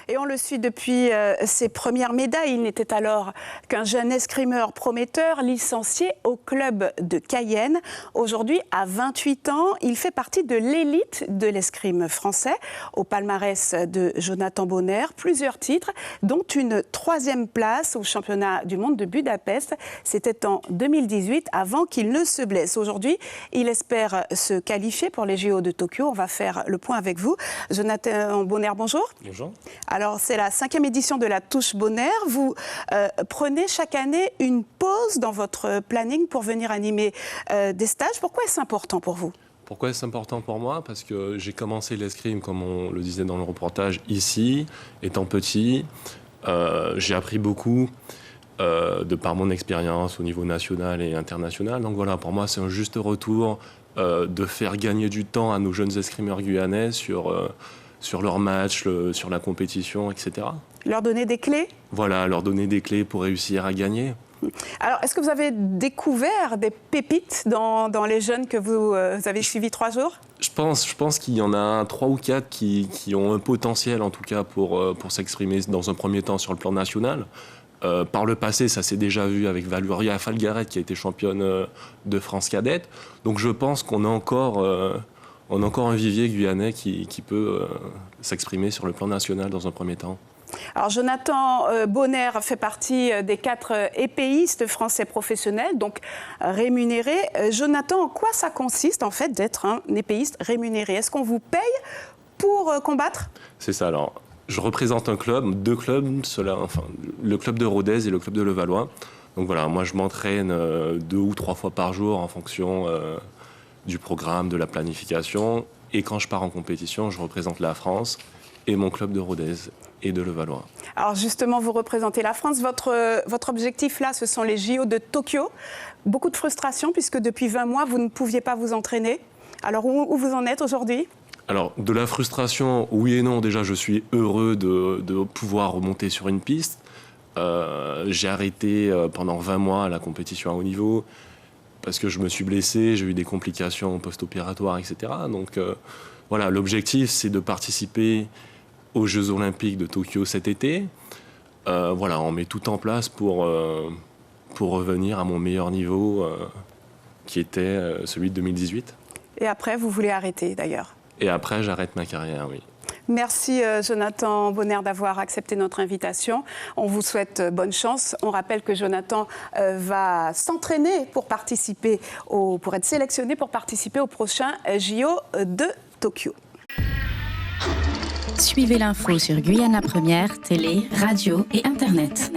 Et on le suit depuis ses premières médailles. Il n'était alors qu'un jeune escrimeur prometteur licencié au club de Cayenne. Aujourd'hui, à 28 ans, il fait partie de l'élite de l'escrime français. Au palmarès de Jonathan Bonner, plusieurs titres, dont une 3e place au championnat du monde de Budapest. C'était en 2018, avant qu'il ne se blesse. Aujourd'hui, il espère se qualifier pour les JO de Tokyo. On va faire le point avec vous. Jonathan Bonner, bonjour. Bonjour. Alors, c'est la 5e édition de la Touche Bonner. Vous prenez chaque année une pause dans votre planning pour venir animer des stages. Pourquoi est-ce important pour vous ? Pourquoi est-ce important pour moi ? Parce que j'ai commencé l'escrime, comme on le disait dans le reportage, ici, étant petit. J'ai appris beaucoup de par mon expérience au niveau national et international. Donc voilà, pour moi, c'est un juste retour de faire gagner du temps à nos jeunes escrimeurs guyanais sur leurs matchs, sur la compétition, etc. Leur donner des clés ? Voilà, leur donner des clés pour réussir à gagner. Alors, est-ce que vous avez découvert des pépites dans les jeunes que vous avez suivis 3 jours ? Je pense qu'il y en a 3 ou 4 qui ont un potentiel, en tout cas, pour s'exprimer dans un premier temps sur le plan national. Par le passé, ça s'est déjà vu avec Valoria Falgaret, qui a été championne de France cadette. Donc je pense qu'on a encore un vivier guyanais qui peut s'exprimer sur le plan national dans un premier temps. Alors Jonathan Bonner fait partie des 4 épéistes français professionnels, donc rémunérés. Jonathan, en quoi ça consiste en fait d'être un épéiste rémunéré ? Est-ce qu'on vous paye pour combattre ? C'est ça, alors. Je représente un club, 2 clubs, le club de Rodez et le club de Levallois. Donc voilà, moi je m'entraîne 2 ou 3 fois par jour en fonction du programme, de la planification. Et quand je pars en compétition, je représente la France et mon club de Rodez et de Levallois. Alors justement, vous représentez la France. Votre objectif là, ce sont les JO de Tokyo. Beaucoup de frustration puisque depuis 20 mois, vous ne pouviez pas vous entraîner. Alors où vous en êtes aujourd'hui ? Alors, de la frustration, oui et non. Déjà, je suis heureux de pouvoir remonter sur une piste. J'ai arrêté pendant 20 mois la compétition à haut niveau parce que je me suis blessé, j'ai eu des complications post-opératoires, etc. Donc, voilà, l'objectif, c'est de participer aux Jeux Olympiques de Tokyo cet été. Voilà, on met tout en place pour revenir à mon meilleur niveau, qui était celui de 2018. Et après, vous voulez arrêter, d'ailleurs ? Et après, j'arrête ma carrière, oui. Merci Jonathan Bonner d'avoir accepté notre invitation. On vous souhaite bonne chance. On rappelle que Jonathan va s'entraîner pour être sélectionné pour participer au prochain JO de Tokyo. Suivez l'info sur Guyana Première, télé, radio et Internet.